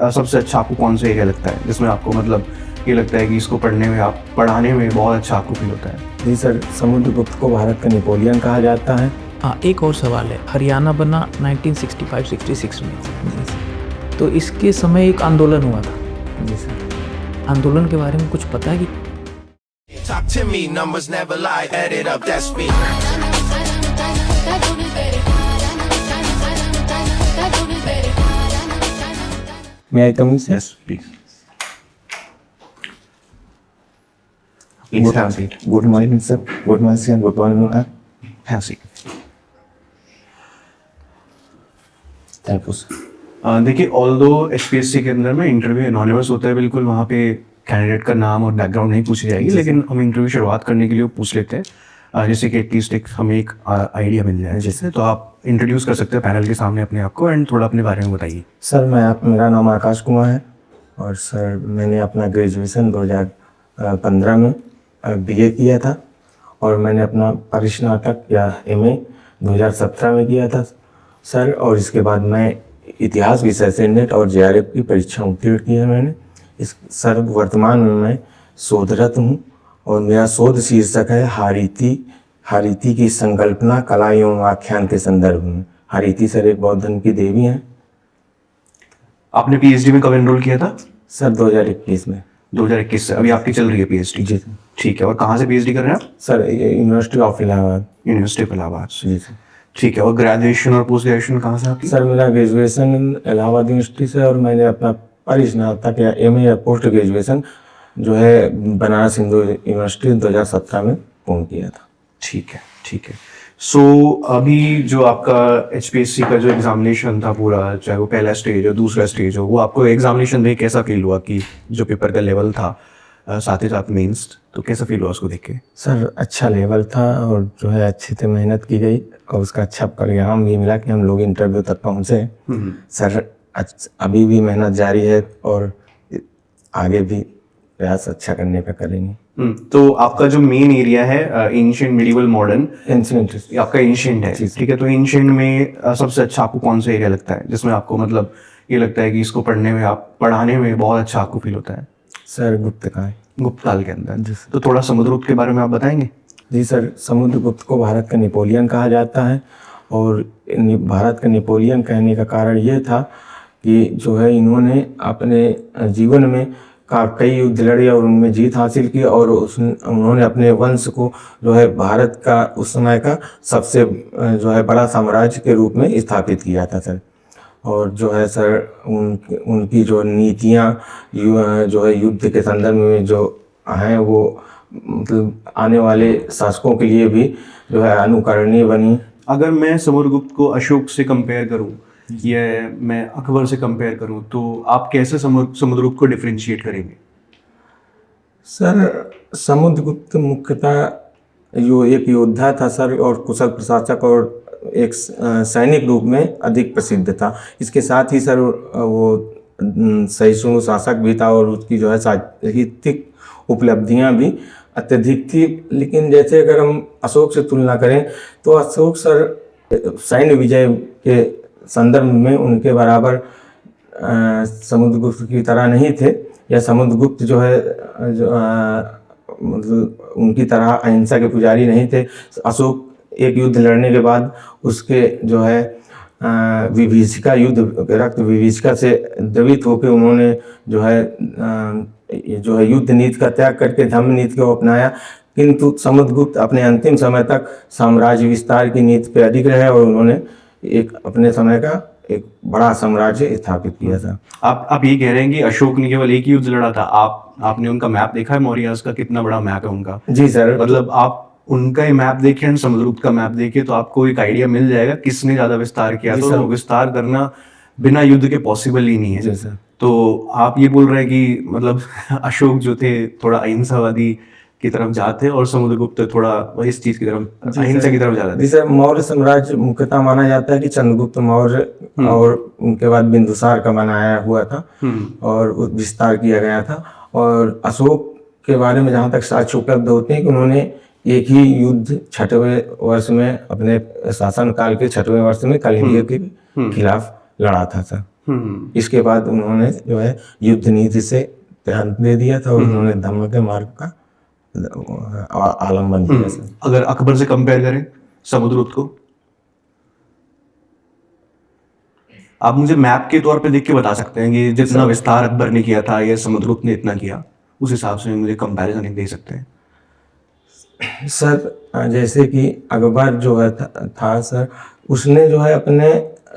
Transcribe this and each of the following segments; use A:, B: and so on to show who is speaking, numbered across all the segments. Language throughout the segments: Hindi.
A: सबसे अच्छा आपको कौन सा एरिया लगता है जिसमें आपको मतलब ये लगता है कि इसको पढ़ने में आप पढ़ाने में बहुत अच्छा आपको फील होता है?
B: जी सर, समुद्रगुप्त को भारत का नेपोलियन कहा जाता है।
C: हाँ, एक और सवाल है। हरियाणा बना 1965-66 में।
B: जी सर।
C: तो इसके समय एक आंदोलन हुआ था।
B: जी सर।
C: आंदोलन के बारे में कुछ पता है कि
D: Talk to me, numbers never lie, add it up, that's me.
B: May I come in, sir?
A: Yes, please. Please have a seat.
B: Good morning, sir. Good morning, sir. Good morning, sir.
A: Have a seat.
B: Thank you, sir.
A: देखिए, ऑल्दो HPSC के अंदर में इंटरव्यू एनोनिमस होता है, बिल्कुल वहाँ पे कैंडिडेट का नाम और बैकग्राउंड नहीं पूछी जाएगी, लेकिन हम इंटरव्यू शुरुआत करने के लिए पूछ लेते हैं जिससे कि एटलीस्ट एक हमें एक आइडिया मिल जाए। जैसे तो आप इंट्रोड्यूस कर सकते हैं पैनल के सामने अपने आप को एंड थोड़ा अपने बारे में बताइए।
B: सर मेरा नाम आकाश कुमार है और सर मैंने अपना ग्रेजुएशन 2015 में BA किया था और मैंने अपना परिस्नातक या MA 2017 में किया था सर। और इसके बाद मैं इतिहास विषय से नेट और JRF की परीक्षा उत्तीर्ण की है मैंने। सर वर्तमान में मैं शोधरत हूँ और मेरा शोध शीर्षक है हारीति की संकल्पना कला एवं आख्यान के संदर्भ में। हारीति सर एक बौद्ध धर्म की देवी हैं।
A: आपने PhD में कब एनरोल किया था?
B: सर 2021 में।
A: 2021 से अभी आपकी चल रही है PhD?
B: जी
A: ठीक है। और कहाँ से PhD कर रहे हैं आप?
B: Sir university of Allahabad.
A: University of Allahabad से।
B: जी सर।
A: ठीक है। और ग्रेजुएशन और पोस्ट ग्रेजुएशन कहाँ से आपकी?
B: सर मेरा ग्रेजुएशन इलाहाबाद यूनिवर्सिटी से और मैंने अपना परिस्नातक या MA या पोस्ट ग्रेजुएशन जो है बनारस हिंदू यूनिवर्सिटी 2017 में पूर्ण किया था।
A: ठीक है, ठीक है। सो अभी जो आपका HPSC का जो एग्जामिनेशन था पूरा, चाहे वो पहला स्टेज हो दूसरा स्टेज हो, वो आपको एग्जामिनेशन देख कैसा फील हुआ कि जो पेपर का लेवल था साथ ही साथ मेंस, तो कैसा फील हुआ उसको देख के?
B: सर अच्छा लेवल था और जो है अच्छे से मेहनत की गई और उसका अच्छा परिणाम भी मिला कि हम लोग इंटरव्यू तक पहुँचे। सर अभी भी मेहनत जारी है और आगे भी प्रयास अच्छा करने का करेंगे।
A: तो आपका जो मेन एरिया है एंशिएंट मिडिवल मॉडर्न,
B: एंशिएंट
A: आपका एंशिएंट है, ठीक है। तो एंशिएंट में सबसे अच्छा आपको कौन सा एरिया लगता है जिसमें आपको मतलब ये लगता है कि इसको पढ़ने में आप पढ़ाने में बहुत अच्छा आपको फील होता है?
B: सर गुप्त काल।
A: गुप्त काल के अंदर। तो थोड़ा समुद्रगुप्त के बारे में आप बताएंगे?
B: जी सर, समुद्रगुप्त को भारत का नेपोलियन कहा जाता है और भारत का नेपोलियन कहने का कारण ये था कि जो है इन्होंने अपने जीवन में कई युद्ध लड़े और उनमें जीत हासिल की और उन्होंने अपने वंश को जो है भारत का उस समय का सबसे जो है बड़ा साम्राज्य के रूप में स्थापित किया था सर। और जो है सर उनकी जो नीतियाँ जो है युद्ध के संदर्भ में जो हैं वो मतलब आने वाले शासकों के लिए भी जो है अनुकरणीय बनी।
A: अगर मैं समुद्रगुप्त को अशोक से कंपेयर करूं या मैं अकबर से कंपेयर करूं तो आप कैसे समुद्रगुप्त को डिफरेंशिएट करेंगे?
B: सर समुद्रगुप्त मुख्यतः जो एक योद्धा था सर और कुशल प्रशासक और एक सैनिक रूप में अधिक प्रसिद्ध था। इसके साथ ही सर वो सहिष्णु शासक भी था और उसकी जो है साहित्यिक उपलब्धियां भी अत्यधिक थी। लेकिन जैसे अगर हम अशोक से तुलना करें तो अशोक सर सैन्य विजय के संदर्भ में उनके बराबर समुद्रगुप्त की तरह नहीं थे या समुद्रगुप्त जो है मतलब उनकी तरह अहिंसा के पुजारी नहीं थे। अशोक एक युद्ध लड़ने के बाद उसके जो है विभीषिका युद्ध रक्त विभीषिका से द्रवित होकर उन्होंने जो है युद्ध नीति का त्याग करके धर्म नीति को अपनाया। किंतु समुद्रगुप्त अपने अंतिम समय तक साम्राज्य विस्तार की नीति पर अडिग रहे और उन्होंने एक अपने समय का एक बड़ा साम्राज्य स्थापित किया था।
A: आप ये कह रहे हैं कि अशोक ने केवल एक ही युद्ध लड़ा था? आपने उनका मैप देखा है मौर्यास का? कितना बड़ा मैप है उनका?
B: जी सर। मतलब
A: आप उनका ही मैप देखें और समुद्रगुप्त का मैप देखें तो आपको एक आइडिया मिल जाएगा किसने ज्यादा विस्तार किया। तो विस्तार करना बिना युद्ध के पॉसिबल ही नहीं है।
B: जी सर।
A: तो आप ये बोल रहे हैं कि मतलब अशोक जो थे थोड़ा अहिंसावादी की तरफ जाते और समुद्रगुप्त थोड़ा इस चीज की तरफ अहिंसा की तरफ जा रहे थे।
B: जी सर, मौर्य साम्राज्य मुख्यतः माना जाता है कि चंद्रगुप्त मौर्य और उनके बाद बिंदुसार का बनाया हुआ था और विस्तार किया गया था। और अशोक के बारे में जहाँ तक साक्ष्य उपलब्ध होते हैं कि उन्होंने एक ही युद्ध 6वें वर्ष में अपने शासन काल के 6वें वर्ष में कलिंग के खिलाफ लड़ा था सर। इसके बाद उन्होंने जो है युद्ध नीति से ध्यान दे दिया था और उन्होंने धर्म के मार्ग का आलम्बन किया सर।
A: अगर अकबर से कंपेयर करें समुद्रगुप्त को, आप मुझे मैप के तौर पे देख के बता सकते हैं कि जितना विस्तार अकबर ने किया था या समुद्रगुप्त ने इतना किया, उस हिसाब से मुझे कंपैरिजन दे सकते हैं।
B: सर जैसे कि अकबर जो है था सर, उसने जो है अपने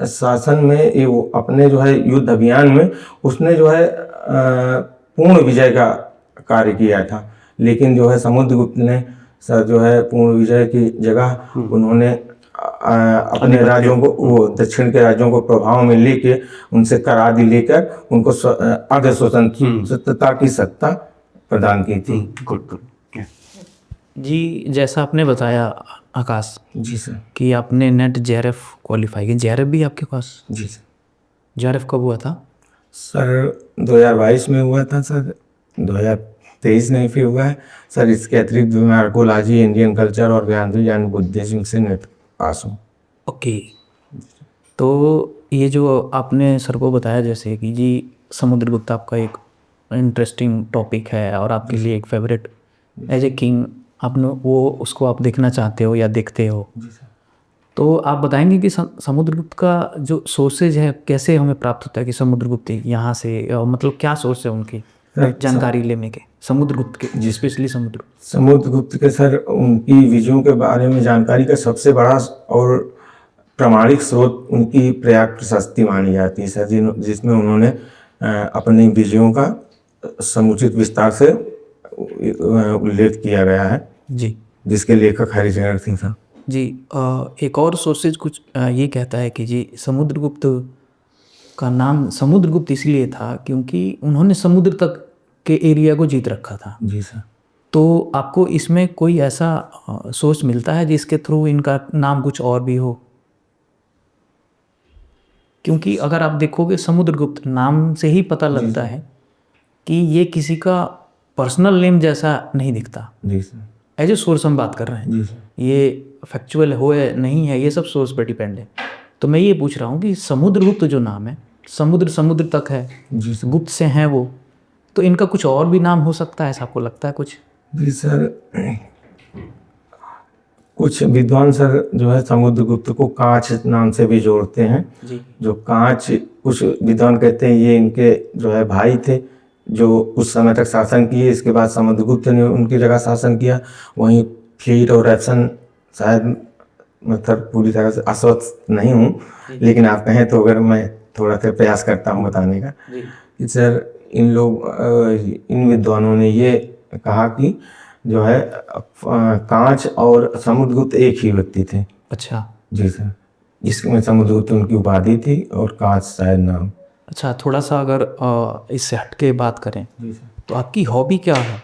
B: शासन में अपने जो है युद्ध अभियान में उसने जो है पूर्ण विजय का कार्य किया था। लेकिन जो है समुद्रगुप्त ने सर जो है पूर्ण विजय की जगह उन्होंने अपने राज्यों को, वो दक्षिण के राज्यों को प्रभाव में लेके उनसे करारी लेकर उनको अर्ध स्वतंत्रता की सत्ता प्रदान की थी।
A: Good good.
C: जी, जैसा आपने बताया आकाश
B: जी सर।
C: कि आपने नेट जेआरएफ क्वालिफाई की, जेआरएफ भी आपके पास?
B: जी सर।
C: जेआरएफ कब हुआ था?
B: सर 2022 में हुआ था सर, 2023 नहीं फिर हुआ है सर। इसके अतिरिक्त मैं आर्कोलॉजी, इंडियन कल्चर और ज्ञान बुद्धिज्म से नेट पास हूँ।
C: ओके, तो ये जो आपने सर को बताया जैसे कि जी समुद्रगुप्त आपका एक इंटरेस्टिंग टॉपिक है और आपके लिए एक फेवरेट एज ए किंग, आपने वो उसको आप देखना चाहते हो या देखते हो, तो आप बताएंगे कि समुद्रगुप्त का जो सोर्सेज है कैसे हमें प्राप्त होता है कि समुद्रगुप्त यहाँ से मतलब क्या सोर्स है उनकी जानकारी लेने के, समुद्रगुप्त के, स्पेशली
B: समुद्रगुप्त के सर उनकी विजयों के बारे में जानकारी का सबसे बड़ा और प्रामाणिक स्रोत उनकी प्रयाग प्रशस्ति मानी जाती है सर, जिसमें उन्होंने अपनी विजयों का समुचित विस्तार से उल्लेख किया गया है
C: जी,
B: जिसके लेखक हरिशंकर सिंह सर।
C: जी, एक और सोर्सेज कुछ ये कहता है कि जी समुद्रगुप्त का नाम समुद्रगुप्त इसलिए था क्योंकि उन्होंने समुद्र तक के एरिया को जीत रखा था।
B: जी सर।
C: तो आपको इसमें कोई ऐसा सोर्स मिलता है जिसके थ्रू इनका नाम कुछ और भी हो? क्योंकि अगर आप देखोगे समुद्रगुप्त नाम से ही पता लगता है कि ये किसी का पर्सनल नेम जैसा नहीं दिखता।
B: जी सर।
C: एज ए सोर्स हम बात कर रहे हैं,
B: जी सर।
C: ये फैक्चुअल हो या नहीं है ये सब सोर्स पर डिपेंड है। तो मैं ये पूछ रहा हूँ कि समुद्रगुप्त जो नाम है, समुद्र तक है,
B: जी सर।
C: गुप्त से हैं वो, तो इनका कुछ और भी नाम हो सकता है, ऐसा आपको लगता है कुछ?
B: जी सर, कुछ विद्वान सर जो है समुद्रगुप्त को कांच नाम से भी जोड़ते हैं।
C: जी।
B: जो कांच, कुछ विद्वान कहते हैं ये इनके जो है भाई थे जो उस समय तक शासन किए, इसके बाद समुद्रगुप्त ने उनकी जगह शासन किया। वहीं फ्लीट और एप्सन शायद मतलब पूरी तरह से आश्वस्त नहीं हूँ, लेकिन आप कहें तो अगर मैं थोड़ा सा प्रयास करता हूँ बताने का कि सर इन विद्वानों ने ये कहा कि जो है कांच और समुद्रगुप्त एक ही व्यक्ति थे।
C: अच्छा
B: जी सर, जिसमें समुद्रगुप्त उनकी उपाधि थी और कांच शायद नाम।
C: अच्छा, थोड़ा सा अगर इससे हटके बात करें
B: जी सर।
C: तो आपकी हॉबी क्या है?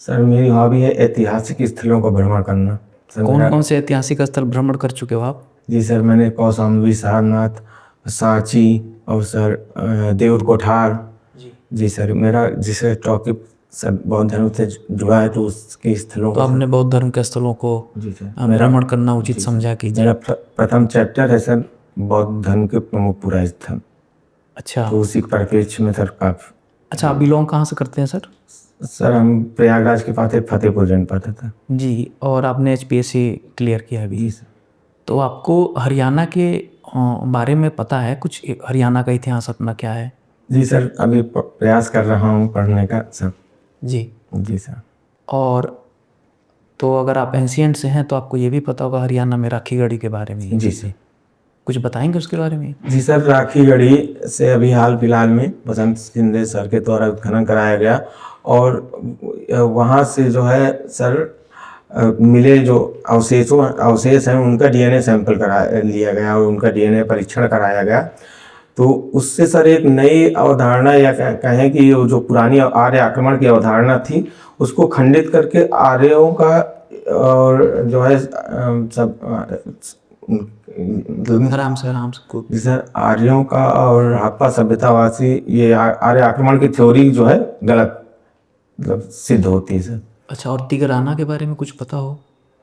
B: सर मेरी हॉबी है ऐतिहासिक स्थलों का भ्रमण करना।
C: कौन कौन से ऐतिहासिक स्थल भ्रमण कर चुके हो आप?
B: जी सर, मैंने कौशाम्बी, सारनाथ, सांची और सर देउर कोठार। जी सर, मेरा जिसे टॉपिक सर बौद्ध धर्म से जुड़ा है तो उसके स्थलों
C: तो आपने बौद्ध धर्म के स्थलों को
B: जी सर
C: भ्रमण करना उचित समझा कीजिए।
B: मेरा प्रथम चैप्टर है सर बौद्ध धर्म के प्रमुख पुरा स्थल।
C: अच्छा,
B: तो उसी परिप्रेक्ष्य में सर काफी।
C: अच्छा, आप बिलोंग कहाँ से करते हैं सर?
B: सर हम प्रयागराज के पास फतेहपुर जनपद था।
C: जी, और आपने HPSC क्लियर किया अभी?
B: जी सर।
C: तो आपको हरियाणा के बारे में पता है कुछ? हरियाणा का इतिहास अपना क्या है?
B: जी सर, अभी प्रयास कर रहा हूँ पढ़ने का सर।
C: जी
B: जी सर।
C: और तो अगर आप एंशिएंट से हैं तो आपको ये भी पता होगा हरियाणा में राखीगढ़ी के बारे में।
B: जी सर।
C: कुछ बताएंगे उसके बारे में?
B: जी सर, राखीगढ़ी से अभी हाल फिलहाल में बसंत शिंदे सर के द्वारा उत्खनन कराया गया और वहाँ से जो है सर मिले जो अवशेष हैं उनका DNA सैंपल लिया गया और उनका DNA परीक्षण कराया गया। तो उससे सर एक नई अवधारणा या कहें कि जो पुरानी आर्य आक्रमण की अवधारणा थी उसको खंडित करके आर्यों का और जो है सब
C: आराम से
B: जी सर, आर्यों का और हड़प्पा सभ्यतावासी ये आर्य आक्रमण की थ्योरी जो है गलत मतलब सिद्ध होती है सर।
C: अच्छा, और तिगराना के बारे में कुछ पता हो?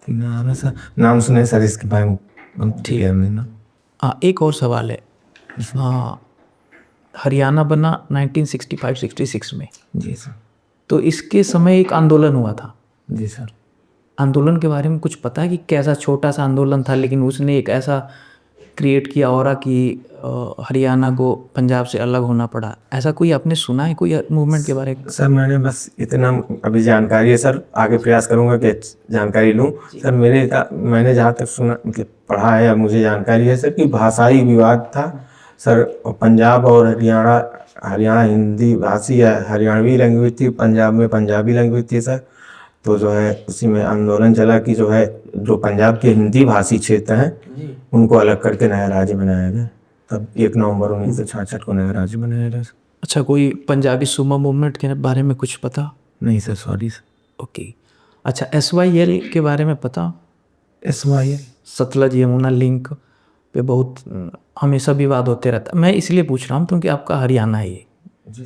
B: तिगराना सर नाम सुने सर, इसके बारे में ठीक है ना।
C: एक और सवाल है हाँ, हरियाणा बना 1965-66 में।
B: जी सर।
C: तो इसके समय एक आंदोलन हुआ था।
B: जी सर।
C: आंदोलन के बारे में कुछ पता है कि कैसा छोटा सा आंदोलन था, लेकिन उसने एक ऐसा क्रिएट किया ऑरा कि हरियाणा को पंजाब से अलग होना पड़ा। ऐसा कोई आपने सुना है कोई मूवमेंट के बारे में?
B: सर मैंने बस इतना अभी जानकारी है सर, आगे प्रयास करूंगा कि जानकारी लूं। सर मैंने जहाँ तक सुना मतलब पढ़ा है, मुझे जानकारी है सर कि भाषाई विवाद था सर। पंजाब और हरियाणा हिंदी भाषी है, हरियाणवी लैंग्वेज थी, पंजाब में पंजाबी लैंग्वेज थी सर। तो जो है उसी में आंदोलन चला कि जो है जो पंजाब के हिंदी भाषी क्षेत्र हैं उनको अलग करके नया राज्य बनाया गया। तब 1 नवंबर 1966 को नया राज्य बनाया गया।
C: अच्छा, कोई पंजाबी सूमा मूवमेंट के बारे में कुछ पता?
B: नहीं सर, सॉरी सर।
C: ओके। अच्छा, SYL के बारे में पता?
B: SYL
C: सतलज यमुना लिंक पे बहुत हमेशा विवाद होते रहता। मैं इसलिए पूछ रहा हूँ क्योंकि आपका हरियाणा है ये,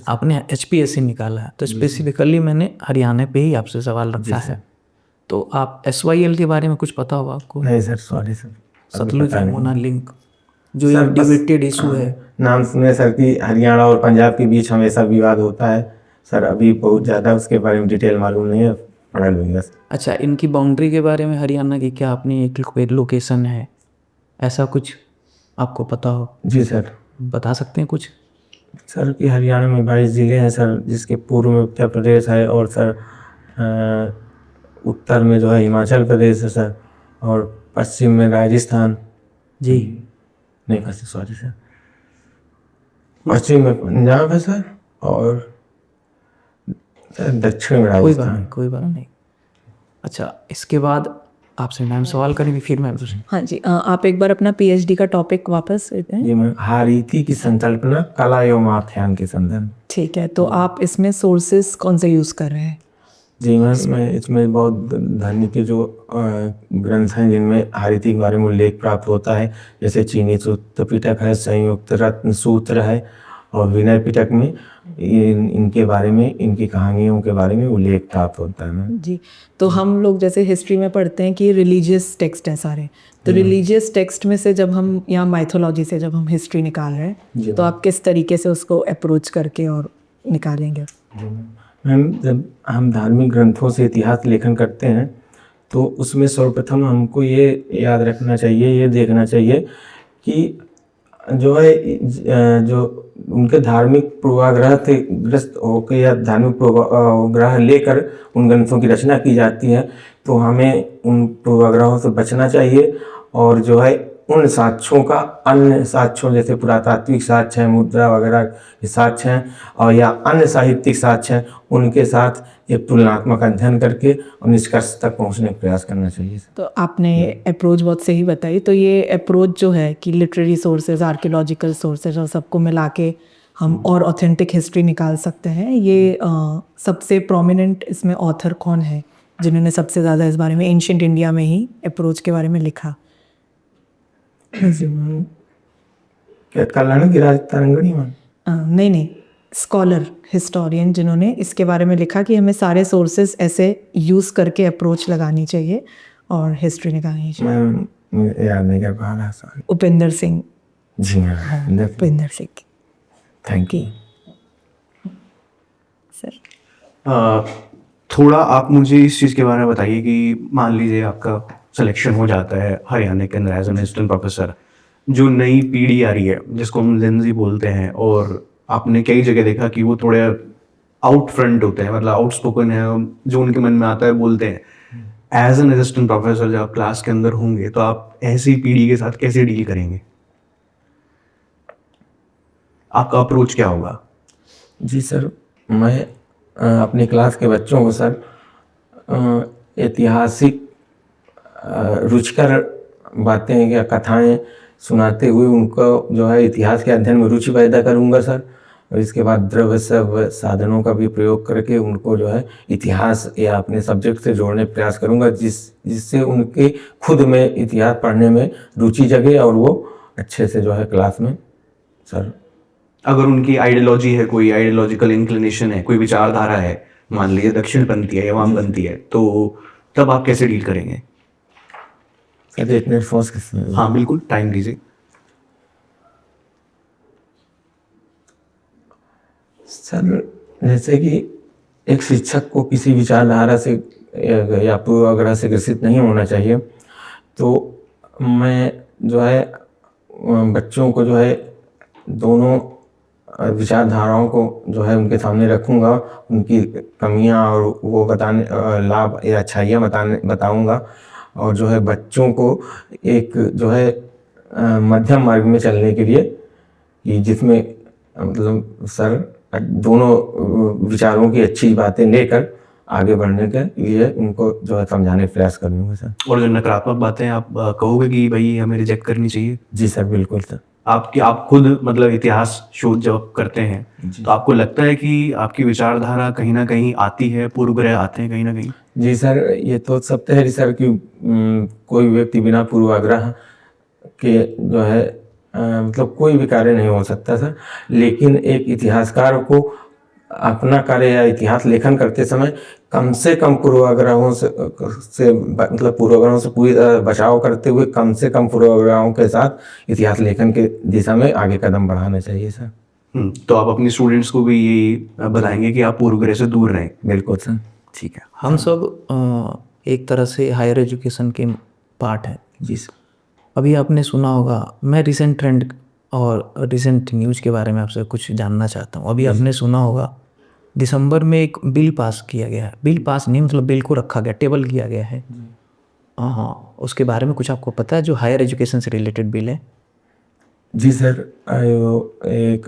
C: आपने HPSC निकाला है, तो स्पेसिफिकली मैंने हरियाणा पे ही आपसे सवाल रखा है। तो आप SYL के बारे में कुछ पता होगा आपको?
B: नहीं sir, sorry sir.
C: Sutlej Yamuna link जो एक डिबेटेड इशू है।
B: नाम सुने सर कि हरियाणा और पंजाब के बीच हमेशा विवाद होता है सर। अभी बहुत ज़्यादा उसके बारे में डिटेल मालूम नहीं है, पढ़ा लूँगा सर।
C: अच्छा, इनकी बाउंड्री के बारे में हरियाणा की क्या अपनी एक कोई लोकेशन है, ऐसा कुछ आपको पता हो?
B: जी सर।
C: बता सकते हैं कुछ?
B: सर कि हरियाणा में 22 ज़िले हैं सर, जिसके पूर्व में उत्तर प्रदेश है और सर उत्तर में जो है हिमाचल प्रदेश है सर, और पश्चिम में राजस्थान।
C: जी
B: नहीं पश्चिम, सॉरी सर, पश्चिम में पंजाब है सर, और दक्षिण में राजस्थान।
C: कोई बात नहीं। अच्छा, इसके बाद आपसे मैम सवाल करेंगे, फिर मैम दूसरी।
E: हाँ जी, आप एक बार अपना PhD का टॉपिक वापस देते हैं।
B: जी मैम, हारीति की संकल्पना कला एवं आख्यान के संदर्भ।
E: ठीक है, तो आप इसमें सोर्सेस कौन से यूज़ कर रहे हैं?
B: जी मैम, मैं इसमें बहुत धन्य के जो ग्रंथ हैं जिनमें हारीति के बारे में उल्लेख प्राप्त होता है, जैसे चीनी सूत्र पिटक है, संयुक्त रत्न सूत्र है, और विनय पिटक में इनके बारे में, इनकी कहानियों के बारे में उल्लेख प्राप्त होता है मैम।
E: जी, तो हम लोग जैसे हिस्ट्री में पढ़ते हैं कि रिलीजियस टेक्स्ट हैं सारे, तो रिलीजियस टेक्स्ट में से जब हम या माइथोलॉजी से जब हम हिस्ट्री निकाल रहे हैं, तो आप किस तरीके से उसको अप्रोच करके और निकालेंगे?
B: मैम, जब हम धार्मिक ग्रंथों से इतिहास लेखन करते हैं तो उसमें सर्वप्रथम हमको ये याद रखना चाहिए, ये देखना चाहिए कि जो है जो उनके धार्मिक पूर्वाग्रह से ग्रस्त होकर या धार्मिक पूर्वाग्रह लेकर उन ग्रंथों की रचना की जाती है, तो हमें उन पूर्वाग्रहों से बचना चाहिए। और जो है उन साक्ष्यों का, अन्य साक्ष्यों जैसे पुरातात्विक साक्ष्य हैं, मुद्रा वगैरह के साक्ष्य हैं, और या अन्य साहित्यिक साक्ष्य हैं, उनके साथ एक तुलनात्मक अध्ययन करके और निष्कर्ष तक पहुंचने का प्रयास करना चाहिए।
E: तो आपने अप्रोच बहुत सही बताई। तो ये अप्रोच जो है कि लिटरेरी सोर्सेज, आर्कियोलॉजिकल सोर्सेज और सबको मिला के हम और ऑथेंटिक हिस्ट्री निकाल सकते हैं, ये सबसे प्रोमिनेंट इसमें ऑथर कौन है जिन्होंने सबसे ज़्यादा इस बारे में एंशिएंट इंडिया में ही अप्रोच के बारे में लिखा?
B: क्या कल्याण की राज तरंगणी में?
E: नहीं, स्कॉलर, हिस्टोरियन जिन्होंने इसके बारे में लिखा कि हमें सारे सोर्सेज ऐसे यूज़ करके अप्रोच लगानी चाहिए और हिस्ट्री निकालनी चाहिए।
B: मैं याद नहीं कर पा रहा सर।
E: उपेंद्र सिंह।
B: जी ma'am,
E: Upendra Singh.
B: Thank you
E: sir.
A: थोड़ा आप मुझे इस चीज़ के बारे में बताइए कि मान लीजिए आपका सिलेक्शन हो जाता है हरियाणा के अंदर एज एन असिस्टेंट प्रोफेसर, जो नई पीढ़ी आ रही है जिसको हम जेनजी बोलते हैं, और आपने कई जगह देखा कि वो थोड़े आउट फ्रंट होते हैं, मतलब आउटस्पोकन है, जो उनके मन में आता है बोलते हैं। एज एन असिस्टेंट प्रोफेसर जब आप क्लास के अंदर होंगे तो आप ऐसी पीढ़ी के साथ कैसे डील करेंगे? आपका अप्रोच क्या होगा?
B: जी सर, मैं अपनी क्लास के बच्चों को सर ऐतिहासिक रुचिकर बातें या कथाएं सुनाते हुए उनको जो है इतिहास के अध्ययन में रुचि पैदा करूंगा सर। और इसके बाद द्रव्य सब साधनों का भी प्रयोग करके उनको जो है इतिहास या अपने सब्जेक्ट से जोड़ने प्रयास करूंगा, जिससे उनके खुद में इतिहास पढ़ने में रुचि जगे और वो अच्छे से जो है क्लास में सर।
A: अगर उनकी आइडियोलॉजी है, कोई आइडियोलॉजिकल इंक्लिनेशन है, कोई विचारधारा है, मान लीजिए दक्षिणपंथी है या वामपंथी है, तो तब आप कैसे डील करेंगे?
B: सर 1 मिनट फोर्स किसने?
A: हाँ बिल्कुल, टाइम दीजिए।
B: सर जैसे कि एक शिक्षक को किसी विचारधारा से या पूर्वाग्रह से ग्रसित नहीं होना चाहिए, तो मैं जो है बच्चों को जो है दोनों विचारधाराओं को जो है उनके सामने रखूँगा, उनकी कमियां और वो लाभ या अच्छाइयाँ बताऊँगा, और जो है बच्चों को एक जो है मध्यम मार्ग में चलने के लिए, कि जिसमें मतलब सर दोनों विचारों की अच्छी बातें लेकर आगे बढ़ने के लिए उनको जो है समझाने का प्रयास करूँगा सर।
A: और जो नकारात्मक बातें आप कहोगे कि भाई हमें रिजेक्ट करनी चाहिए?
B: जी सर, बिल्कुल सर।
A: आप खुद मतलब इतिहास शोध जब करते हैं तो आपको लगता है कि आपकी विचारधारा कहीं ना कहीं आती है, पूर्वग्रह आते हैं कहीं ना कहीं?
B: जी सर, ये तो सत्य है सर कि कोई व्यक्ति बिना पूर्वाग्रह के जो है मतलब कोई भी कार्य नहीं हो सकता सर। लेकिन एक इतिहासकार को अपना कार्य या इतिहास लेखन करते समय कम से कम पूर्वाग्रहों से मतलब पूर्वाग्रहों से पूरी तरह बचाव करते हुए कम से कम पूर्वाग्रहों के साथ इतिहास लेखन के दिशा में आगे कदम बढ़ाना चाहिए सर।
A: तो आप अपने स्टूडेंट्स को भी यही बताएंगे कि आप पूर्वग्रह से दूर रहें?
B: बिल्कुल सर।
A: ठीक है।
C: हम सब एक तरह से हायर एजुकेशन के पार्ट है।
B: जी सर।
C: अभी आपने सुना होगा, मैं रिसेंट ट्रेंड और रिसेंट न्यूज़ के बारे में आपसे कुछ जानना चाहता हूँ। अभी आपने सुना होगा दिसंबर में एक बिल पास किया गया है, बिल पास नहीं मतलब बिल को रखा गया, टेबल किया गया है। हाँ, उसके बारे में कुछ आपको पता है, जो हायर एजुकेशन से रिलेटेड बिल है?
B: जी सर, एक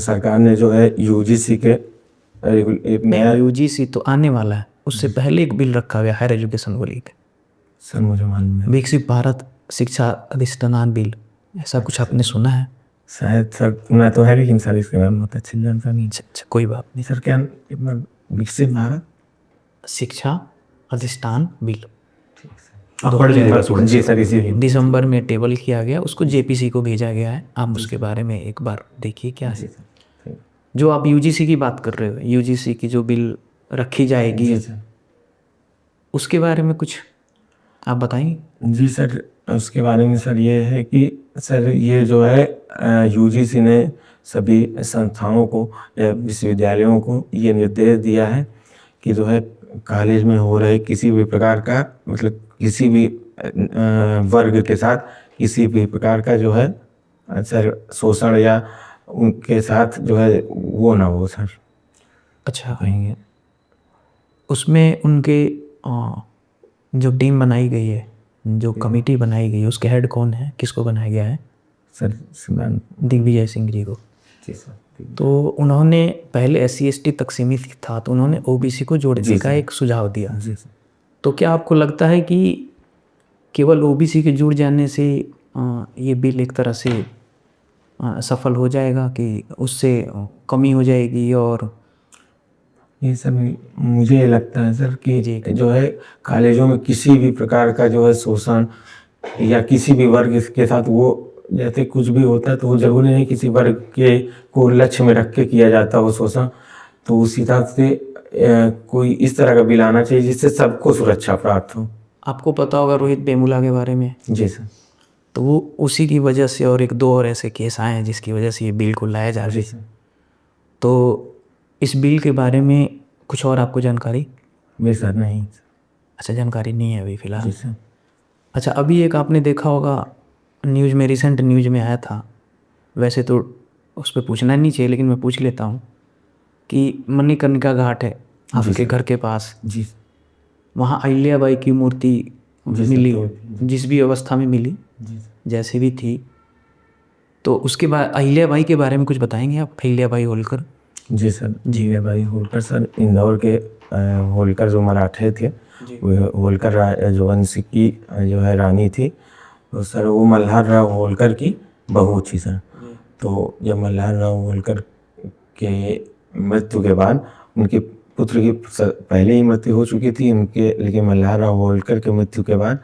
B: सरकार ने जो है यूजीसी के एक नया
C: यूजीसी तो आने वाला है, उससे पहले एक बिल रखा गया हायर एजुकेशन को लेकर,
B: सर मुझे मालूम है।
C: विकसित भारत शिक्षा अधिष्ठान बिल, ऐसा कुछ आपने सुना है?
B: शायद सर सुना तो है, लेकिन सर इसके बारे में बहुत अच्छी जानकारी नहीं।
C: अच्छा, कोई बात नहीं।
B: सर क्या इतना विकसित भारत
C: शिक्षा अधिष्ठान बिल
A: आप पढ़ लीजिएगा स्टूडेंट्स।
B: जी सर, इसी
C: दिसंबर में टेबल किया गया, उसको जेपीसी को भेजा गया है। आप उसके बारे में एक बार देखिए क्या है। जो आप यूजीसी की बात कर रहे हो, यूजीसी की जो बिल रखी जाएगी उसके बारे में कुछ आप बताएंगे?
B: जी सर, उसके बारे में सर ये है कि सर ये जो है यूजीसी ने सभी संस्थाओं को या विश्वविद्यालयों को ये निर्देश दिया है कि जो है कॉलेज में हो रहे किसी भी प्रकार का मतलब किसी भी वर्ग के साथ किसी भी प्रकार का जो है सर शोषण या उनके साथ जो है वो ना हो सर।
C: अच्छा, कहेंगे उसमें उनके जो टीम बनाई गई है, जो कमेटी बनाई गई है, उसके हेड कौन है, किसको बनाया गया है?
B: सर
C: दिग्विजय सिंह जी को।
B: जी सर।
C: तो उन्होंने पहले SC/ST तक सीमित था, तो उन्होंने OBC को जोड़ने का एक सुझाव दिया।
B: जी सर।
C: तो क्या आपको लगता है कि केवल OBC के जुड़ जाने से ये बिल एक तरह से सफल हो जाएगा, कि उससे कमी हो जाएगी? और
B: ये सब मुझे लगता है सर कि जो है कॉलेजों में किसी भी प्रकार का जो है शोषण या किसी भी वर्ग के साथ वो जैसे कुछ भी होता है तो वो जरूरी नहीं किसी वर्ग के को लक्ष्य में रख के किया जाता हो शोषण। तो उस हिसाब से कोई इस तरह का बिल आना चाहिए जिससे सबको सुरक्षा प्राप्त हो।
C: आपको पता होगा रोहित वेमुला के बारे में?
B: जी सर।
C: तो वो उसी की वजह से और एक दो और ऐसे केस आए हैं जिसकी वजह से ये बिल को लाया जा रहा है। तो इस बिल के बारे में कुछ और आपको जानकारी?
B: जी सर नहीं।
C: अच्छा, जानकारी नहीं है अभी फिलहाल।
B: जी सर।
C: अच्छा, अभी एक आपने देखा होगा न्यूज़ में, रिसेंट न्यूज़ में आया था, वैसे तो उस पर पूछना नहीं चाहिए लेकिन मैं पूछ लेता हूँ कि मणिकर्णिका घाट है आपके घर के पास,
B: जी
C: वहाँ अहिल्याबाई की मूर्ति मिली, जिस भी अवस्था में मिली, जैसे भी थी, तो उसके बाद अहिल्याबाई के बारे में कुछ बताएंगे आप? अहिल्याबाई होलकर।
B: जी सर, अहिल्याबाई होलकर सर इंदौर के होलकर जो मराठे थे, वो होलकर जो वंश की जो है रानी थी, तो सर वो मल्हार राव होलकर की बहू थी सर। तो जब मल्हार राव होलकर के मृत्यु के बाद उनके पुत्र की पहले ही मृत्यु हो चुकी थी उनके, लेकिन मल्हार राव होलकर के मृत्यु के बाद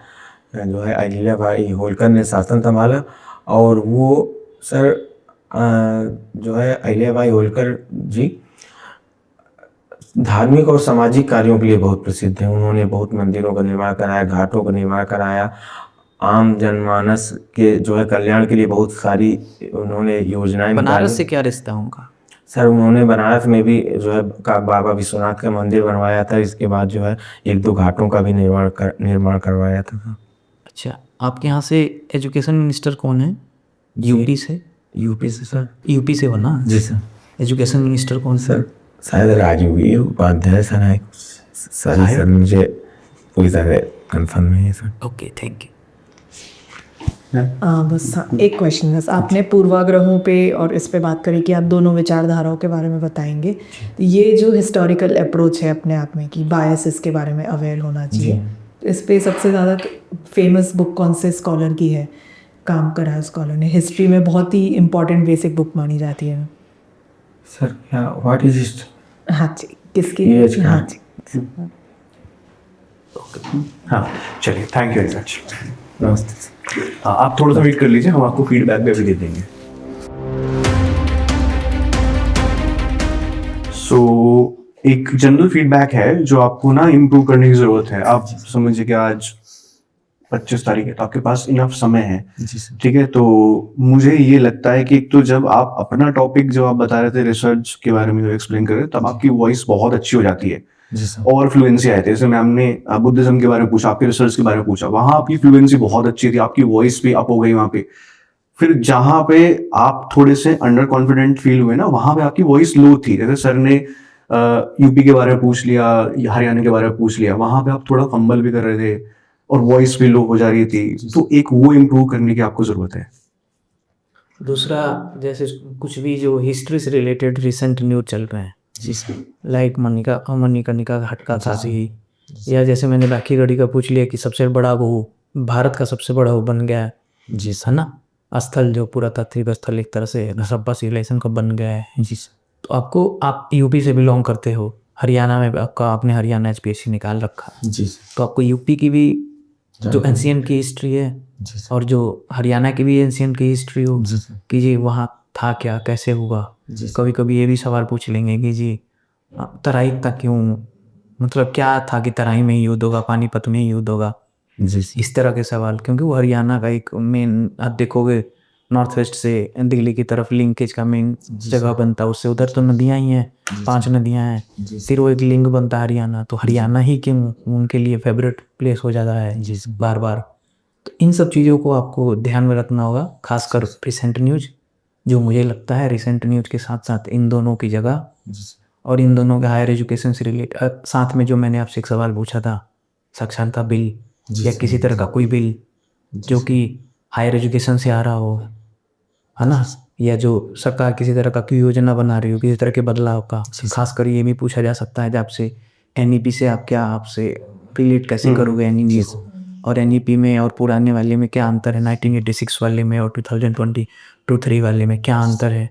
B: जो है अहिल्याबाई होलकर ने शासन संभाला। और वो सर जो है अहिल्याबाई होलकर जी धार्मिक और सामाजिक कार्यों के लिए बहुत प्रसिद्ध हैं। उन्होंने बहुत मंदिरों का निर्माण कराया, घाटों का निर्माण कराया, आम जनमानस के जो है कल्याण के लिए बहुत सारी उन्होंने योजनाएं।
C: बनारस से क्या रिश्ता है उनका?
B: सर उन्होंने बनारस में भी जो है बाबा विश्वनाथ का मंदिर बनवाया था। इसके बाद जो है 1-2 घाटों का भी निर्माण करवाया था।
C: अच्छा, आपके यहाँ से एजुकेशन मिनिस्टर कौन है? यूपी से?
B: यूपी से सर।
C: यूपी से हो ना?
B: जी सर।
C: एजुकेशन मिनिस्टर कौन
B: सर शायद राजीव उपाध्याय सर है। सर मुझे पूरी तरह कंफर्म नहीं है सर।
C: Okay, thank you.
E: बस हाँ, एक क्वेश्चन बस, आपने पूर्वाग्रहों पे और इस पे बात करी कि आप दोनों विचारधाराओं के बारे में बताएंगे। तो ये जो हिस्टोरिकल अप्रोच है अपने आप में कि बायसेस के बारे में अवेयर होना चाहिए, तो इस पे सबसे ज़्यादा फेमस बुक कौन से स्कॉलर की है, काम करा है स्कॉलर ने? हिस्ट्री में बहुत ही इम्पोर्टेंट बेसिक बुक मानी जाती है।
B: सर क्या व्हाट इज हिस्ट?
E: हाँ जी, किसकी?
B: PH का।
E: हाँ जी।
A: हाँ चलिए, थैंक यू वेरी मच।
B: नमस्ते।
A: आप थोड़ा सा वेट कर लीजिए, हम आपको फीडबैक भी अभी दे देंगे। सो एक जनरल फीडबैक है जो आपको ना इम्प्रूव करने की जरूरत है। आप समझिए कि आज 25 तारीख है, तो आपके पास इनफ समय है,
B: जी सर।
A: ठीक है। तो मुझे ये लगता है कि एक तो जब आप अपना टॉपिक जो आप बता रहे थे रिसर्च के बारे में जो एक्सप्लेन कर रहे थे, तब आपकी वॉइस बहुत अच्छी हो जाती है
B: जी सर।
A: और फ्लुएंसी आए थे। जैसे मैम ने बुद्धिज्म के बारे में पूछा, आपके रिसर्च के बारे में पूछा, वहां आपकी फ्लुएंसी बहुत अच्छी थी, आपकी वॉइस भी अप हो गई वहां पे। फिर जहां पे आप थोड़े से अंडर कॉन्फिडेंट फील हुए ना, वहां पे आपकी वॉइस लो थी। जैसे सर ने यूपी के बारे में पूछ लिया, हरियाणा के बारे में पूछ लिया, वहां पे आप थोड़ा फंबल भी कर रहे थे और वॉइस भी लो हो जा रही थी। तो एक वो इम्प्रूव करने की आपको जरूरत है।
C: दूसरा, जैसे कुछ भी जो हिस्ट्री से रिलेटेड रिसेंट न्यूज चल रहे हैं, लाइक मणिकर्णिका घाट का था ही, या जैसे मैंने बाकी गढ़ी का पूछ लिया कि सबसे बड़ा वो भारत का सबसे बड़ा वो बन गया
B: जी
C: है ना, स्थल जो पुरातात्विक स्थल एक तरह से हड़प्पा सिविलाइजेशन का बन गया है जी। तो आप यूपी से बिलोंग करते हो, हरियाणा में आपने हरियाणा HPSC निकाल रखा,
B: जी
C: तो आपको यूपी की भी जो एंशियंट की हिस्ट्री है और जो हरियाणा की भी एंशियंट की हिस्ट्री हो कि जी वहाँ था क्या, कैसे हुआ। कभी कभी ये भी सवाल पूछ लेंगे कि जी तराई तक क्यों, मतलब क्या था कि तराई में ही युद्ध होगा, पानीपत में ही युद्ध होगा, इस तरह के सवाल। क्योंकि वो हरियाणा का एक मेन, आप देखोगे नॉर्थ वेस्ट से दिल्ली की तरफ लिंकेज का मेन जगह बनता है, उससे उधर तो नदियाँ ही हैं, 5 नदियाँ हैं, फिर वो एक लिंक बनता है हरियाणा। तो हरियाणा ही क्यों उनके लिए फेवरेट प्लेस हो जाता है बार बार। तो इन सब चीज़ों को आपको ध्यान में रखना होगा, खासकर रिसेंट न्यूज, जो मुझे लगता है रिसेंट न्यूज के साथ साथ इन दोनों की जगह और इन दोनों के हायर एजुकेशन से रिलेटेड, साथ में जो मैंने आपसे एक सवाल पूछा था, साक्षरता बिल या किसी तरह का कोई बिल जो कि हायर एजुकेशन से आ रहा हो, है ना, या जो सरकार किसी तरह का कोई योजना बना रही हो, किसी तरह के बदलाव का, खासकर ये भी पूछा जा सकता है आपसे NEP से आप क्या आपसे रिलेट कैसे करोगे NEP को, और NEP में और पुराने वाले में क्या अंतर है, 1986 वाले में और 2023 वाले में क्या अंतर है।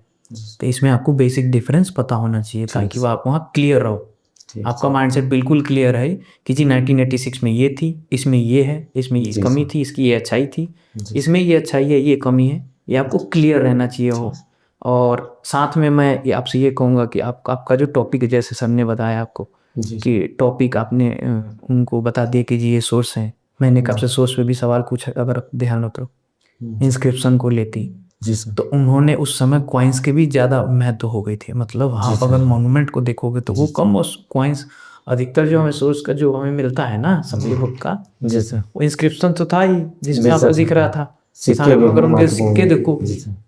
C: तो इसमें आपको बेसिक डिफरेंस पता होना चाहिए ताकि वो आप वहाँ क्लियर रहो, आपका माइंडसेट बिल्कुल क्लियर है कि जी 1986 में ये थी, इसमें ये है, इसमें ये कमी थी, इसकी ये अच्छाई थी, इसमें ये अच्छाई है, ये कमी है, ये आपको क्लियर रहना चाहिए हो। और साथ में मैं आपसे ये कहूँगा कि आपका जो टॉपिक, जैसे सर ने बताया आपको कि टॉपिक आपने उनको बता दिया कि जी ये सोर्स है, मैंने आपसे सोर्स पे भी सवाल पूछा, अगर ध्यान हो तो इंस्क्रिप्शन को लेती तो उन्होंने उस समय कॉइन्स के भी ज़्यादा महत्व हो गई थी। मतलब आप अगर मॉन्यूमेंट को देखोगे तो वो कम कॉइन्स, अधिकतर जो हमें सोर्स का जो हमें मिलता है ना सप्ली बुक का, वो इंस्क्रिप्शन तो था ही जिसमें आपको दिख रहा था। अगर उनके सिक्के देखो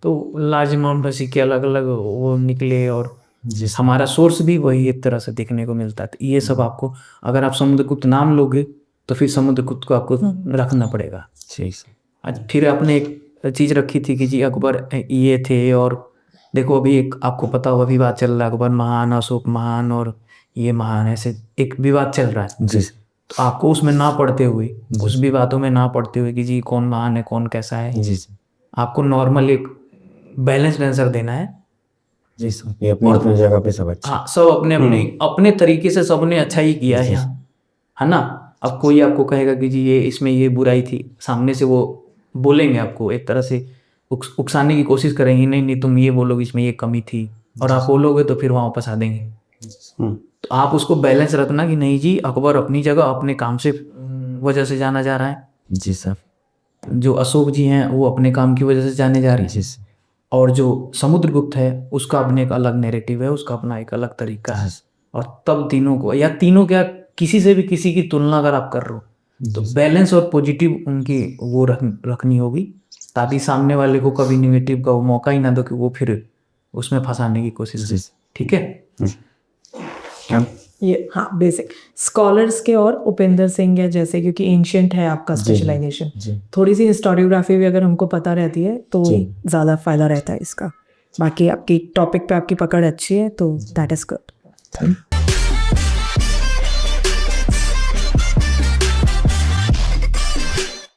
C: तो लार्ज अमाउंट में सिक्के अलग अलग वो निकले, और हमारा सोर्स भी वही एक तरह से देखने को मिलता है। तो ये सब आपको, अगर आप समुद्रगुप्त नाम लोगे तो फिर समुद्रगुप्त को आपको रखना पड़ेगा। आज फिर आपने एक चीज़ रखी थी कि जी अकबर ये थे, और देखो अभी एक आपको पता होगा विवाद चल रहा है, अकबर महान, अशोक महान और ये महान, ऐसे एक विवाद चल रहा है। तो आपको उसमें ना पढ़ते हुए, उस विवादों में ना पढ़ते हुए कि जी कौन महान है कौन कैसा है, आपको नॉर्मल एक बैलेंस्ड आंसर देना है।
B: ये अपनी जगह पे सब अच्छा।
C: हाँ, सब अपने तरीके से सबने अच्छा ही किया है यहाँ, है ना। अब कोई आपको कहेगा कि जी ये इसमें ये बुराई थी, सामने से वो बोलेंगे आपको एक तरह से उकसाने की कोशिश करेंगे, नहीं तुम ये बोलोगे इसमें ये कमी थी, और आप बोलोगे तो फिर वहाँ वापस आ देंगे। तो आप उसको बैलेंस रखना कि नहीं जी अकबर अपनी जगह अपने काम से वजह से जाना जा रहा है,
B: जी सर।
C: जो अशोक जी हैं वो अपने काम की वजह से जाने जा रहे हैं, और जो समुद्रगुप्त है उसका अपने एक अलग नैरेटिव है, उसका अपना एक अलग तरीका है। और तब तीनों को, या तीनों क्या, किसी से भी किसी की तुलना अगर आप कर रहे हो तो बैलेंस और पॉजिटिव उनकी वो रखनी होगी, ताकि सामने वाले को कभी निगेटिव का वो मौका ही ना दो कि वो फिर उसमें फंसाने की कोशिश करे। ठीक है।
E: ये हाँ बेसिक स्कॉलर्स के और उपेंद्र सिंह है जैसे, क्योंकि एंशियंट है आपका स्पेशलाइजेशन, थोड़ी सी हिस्टोरियोग्राफी भी अगर हमको पता रहती है तो ज़्यादा फायदा रहता है इसका। बाकी आपकी टॉपिक पे आपकी पकड़ अच्छी है तो दैट इज़ गुड।